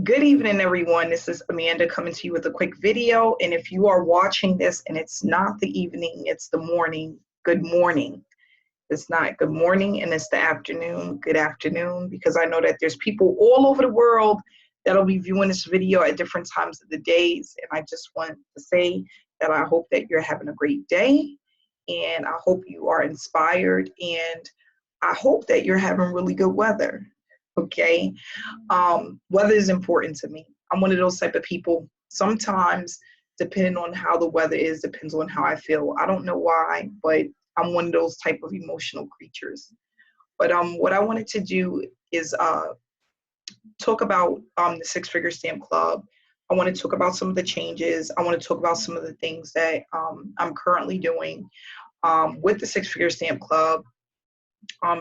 Good evening, everyone. This is Amanda coming to you with a quick video. And if you are watching this and it's not the evening, it's the morning, good morning. It's not good morning and it's the afternoon, good afternoon, because I know that there's people all over the world that'll be viewing this video at different times of the days. And I just want to say that I hope that you're having a great day, and I hope you are inspired, and I hope that you're having really good weather. Okay. Weather is important to me. I'm one of those type of people. Sometimes, depending on how the weather is, depends on how I feel. I don't know why, but I'm one of those type of emotional creatures. But what I wanted to do is talk about the Six Figure Stamp Club. I want to talk about some of the changes. I want to talk about some of the things that I'm currently doing with the Six Figure Stamp Club.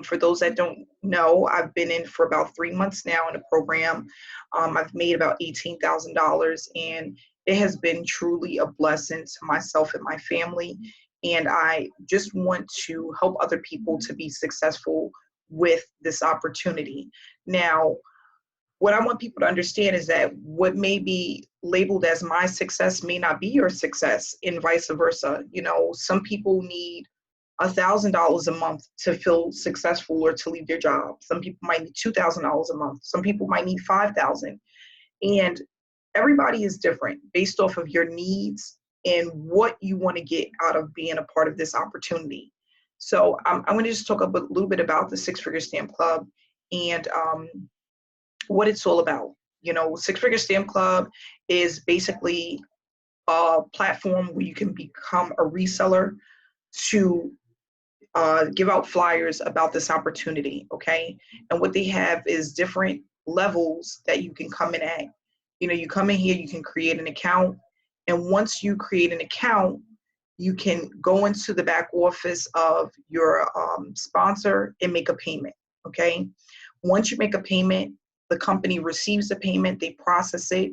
For those that don't know, I've been in for about 3 months now in the program. I've made about $18,000, and it has been truly a blessing to myself and my family. And I just want to help other people to be successful with this opportunity. Now, what I want people to understand is that what may be labeled as my success may not be your success, and vice versa. You know, some people need $1,000 a month to feel successful or to leave their job. Some people might need $2,000 a month. Some people might need 5,000. And everybody is different based off of your needs and what you want to get out of being a part of this opportunity. So I'm going to just talk a little bit about the Six Figure Stamp Club and what it's all about. You know, Six Figure Stamp Club is basically a platform where you can become a reseller to give out flyers about this opportunity, okay? And what they have is different levels that you can come in at. You know, you come in here, you can create an account, and once you create an account, you can go into the back office of your sponsor and make a payment, okay? Once you make a payment, the company receives the payment, they process it,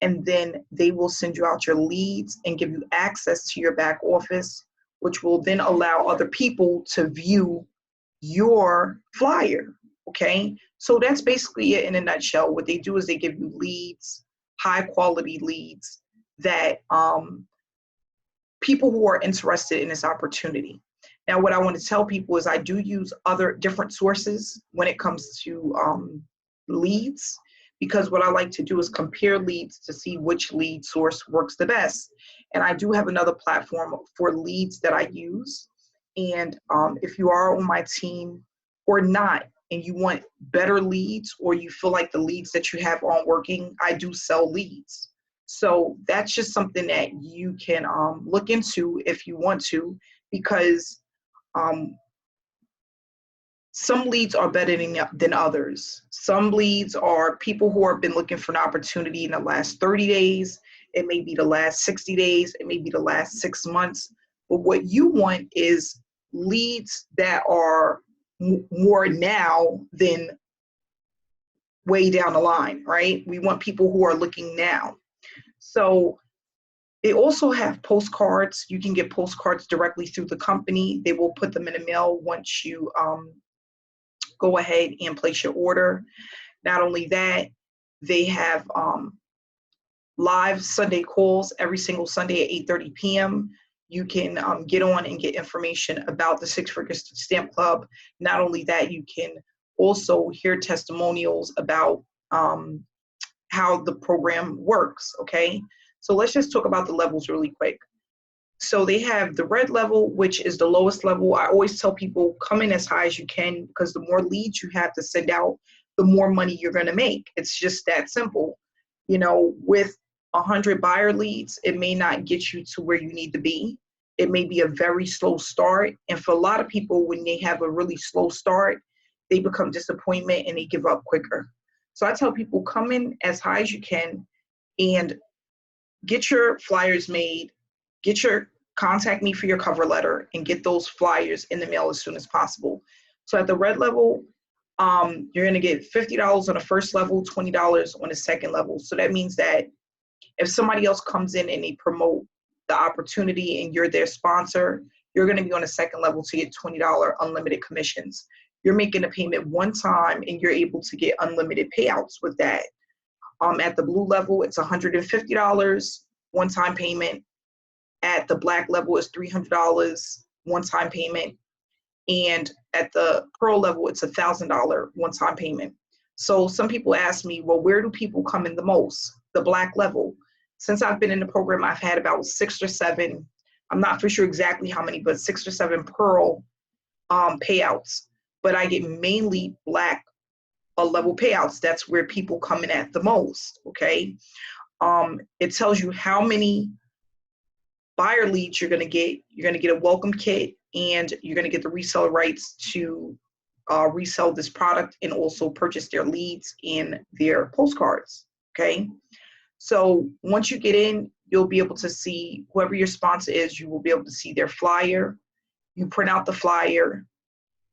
and then they will send you out your leads and give you access to your back office, which will then allow other people to view your flyer, okay? So that's basically it in a nutshell. What they do is they give you leads, high quality leads that people who are interested in this opportunity. Now, what I want to tell people is I do use other different sources when it comes to leads, because what I like to do is compare leads to see which lead source works the best. And I do have another platform for leads that I use. And if you are on my team or not, and you want better leads, or you feel like the leads that you have aren't working, I do sell leads. So that's just something that you can look into if you want to, because some leads are better than others. Some leads are people who have been looking for an opportunity in the last 30 days. It may be the last 60 days. It may be the last 6 months. But what you want is leads that are more now than way down the line, right? We want people who are looking now. So they also have postcards. You can get postcards directly through the company. They will put them in the mail once you go ahead and place your order. Not only that, they have live Sunday calls every single Sunday at 8:30 p.m. You can get on and get information about the Six Figure Stamp Club. Not only that, you can also hear testimonials about how the program works, okay? So let's just talk about the levels really quick. So they have the red level, which is the lowest level. I always tell people come in as high as you can, because the more leads you have to send out, the more money you're going to make. It's just that simple. You know, with 100 buyer leads, it may not get you to where you need to be. It may be a very slow start. And for a lot of people, when they have a really slow start, they become disappointment and they give up quicker. So I tell people come in as high as you can and get your flyers made, contact me for your cover letter, and get those flyers in the mail as soon as possible. So at the red level, you're going to get $50 on the first level, $20 on the second level. So that means that if somebody else comes in and they promote the opportunity and you're their sponsor, you're going to be on the second level to get $20 unlimited commissions. You're making a payment one time and you're able to get unlimited payouts with that. At the blue level, it's $150 one-time payment. At the black level, it's $300 one-time payment. And at the pearl level, it's $1,000 one-time payment. So some people ask me, well, where do people come in the most? The black level. Since I've been in the program, I've had about 6 or 7, I'm not for sure exactly how many, but 6 or 7 pearl payouts. But I get mainly black level payouts. That's where people come in at the most, okay? It tells you how many buyer leads you're going to get. You're going to get a welcome kit, and you're going to get the reseller rights to resell this product and also purchase their leads and their postcards, okay? So once you get in, you'll be able to see whoever your sponsor is. You will be able to see their flyer. You print out the flyer.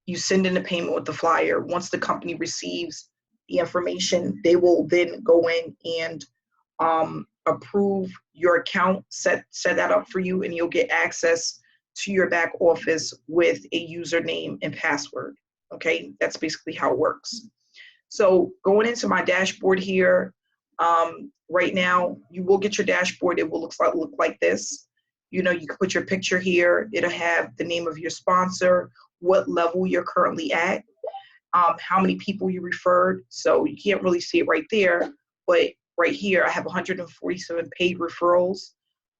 You send in the payment with the flyer. Once the company receives the information, they will then go in and approve your account, set that up for you, and you'll get access to your back office with a username and password. Okay, that's basically how it works. So going into my dashboard here, right now, you will get your dashboard. It will look like this. You know, you can put your picture here. It'll have the name of your sponsor, what level you're currently at, how many people you referred. So you can't really see it right there, but right here, I have 147 paid referrals,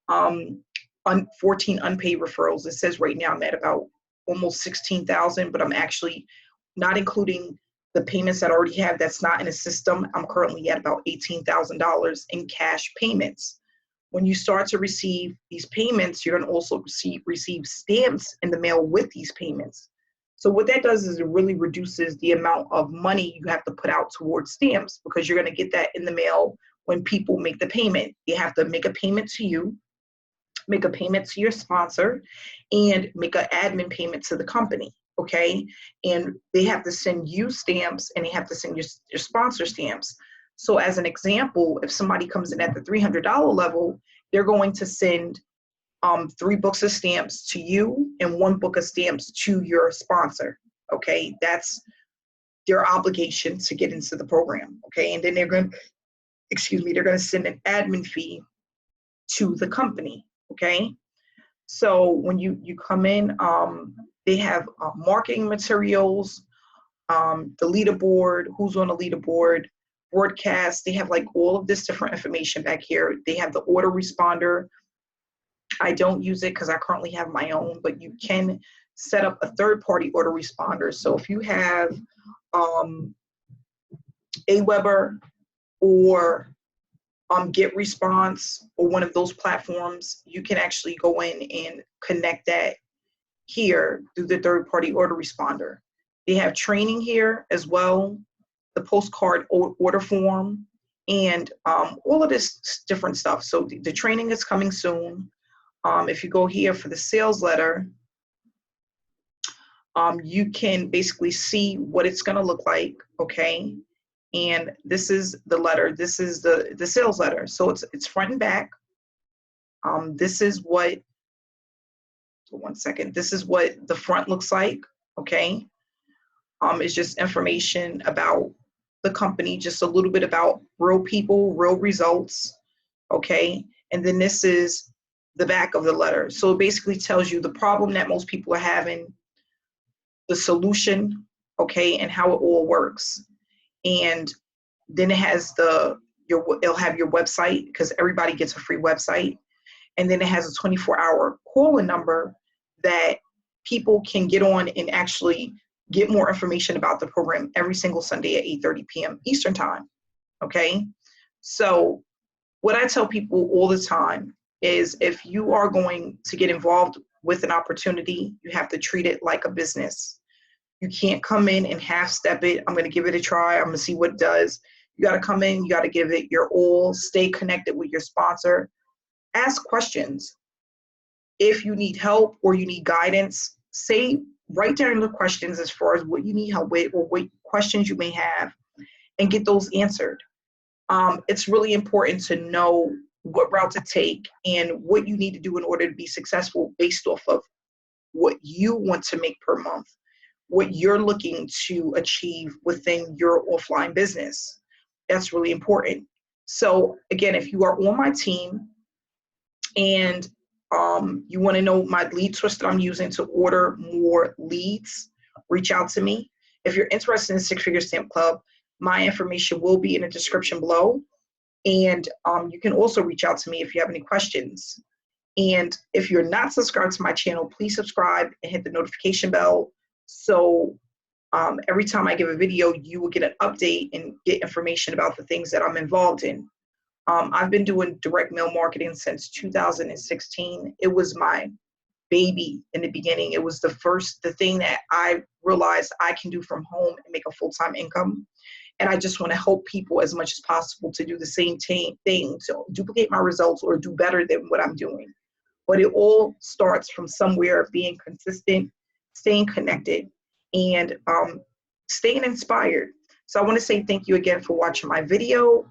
14 unpaid referrals. It says right now I'm at about almost 16,000, but I'm actually not including the payments that I already have that's not in the system. I'm currently at about $18,000 in cash payments. When you start to receive these payments, you're going to also receive stamps in the mail with these payments. So what that does is it really reduces the amount of money you have to put out towards stamps, because you're going to get that in the mail when people make the payment. You have to make a payment to you, make a payment to your sponsor, and make an admin payment to the company, okay? And they have to send you stamps, and they have to send your sponsor stamps. So as an example, if somebody comes in at the $300 level, they're going to send 3 books of stamps to you and 1 book of stamps to your sponsor, okay? That's their obligation to get into the program, okay? And then they're going to send an admin fee to the company, okay? So when you come in, they have marketing materials, the leaderboard, who's on the leaderboard, broadcast. They have like all of this different information back here. They have the order responder. I don't use it because I currently have my own, but you can set up a third-party order responder. So if you have Aweber or GetResponse or one of those platforms, you can actually go in and connect that here through the third-party order responder. They have training here as well, the postcard order form, and all of this different stuff. So the training is coming soon. If you go here for the sales letter, you can basically see what it's going to look like, okay? And this is the letter. This is the sales letter. So it's front and back. This is what, so one second. This is what the front looks like, okay? It's just information about the company, just a little bit about real people, real results, okay? And then this is the back of the letter. So it basically tells you the problem that most people are having, the solution, okay, and how it all works. And then it has it'll have your website, because everybody gets a free website. And then it has a 24-hour call-in number that people can get on and actually get more information about the program every single Sunday at 8:30 p.m. Eastern time, okay? So what I tell people all the time is, if you are going to get involved with an opportunity, you have to treat it like a business. You can't come in and half-step it. I'm going to give it a try. I'm going to see what it does. You got to come in. You got to give it your all. Stay connected with your sponsor. Ask questions. If you need help or you need guidance, write down the questions as far as what you need help with or what questions you may have, and get those answered. It's really important to know what route to take and what you need to do in order to be successful based off of what you want to make per month, what you're looking to achieve within your offline business. That's really important. So again, if you are on my team and you want to know my lead source that I'm using to order more leads, reach out to me. If you're interested in Six Figure Stamp Club, my information will be in the description below. And you can also reach out to me if you have any questions. And if you're not subscribed to my channel, please subscribe and hit the notification bell. So every time I give a video, you will get an update and get information about the things that I'm involved in. I've been doing direct mail marketing since 2016. It was my baby in the beginning. It was the thing that I realized I can do from home and make a full-time income. And I just want to help people as much as possible to do the same thing, so duplicate my results or do better than what I'm doing. But it all starts from somewhere, being consistent, staying connected, and staying inspired. So I want to say thank you again for watching my video.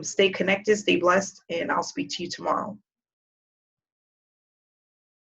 Stay connected, stay blessed, and I'll speak to you tomorrow.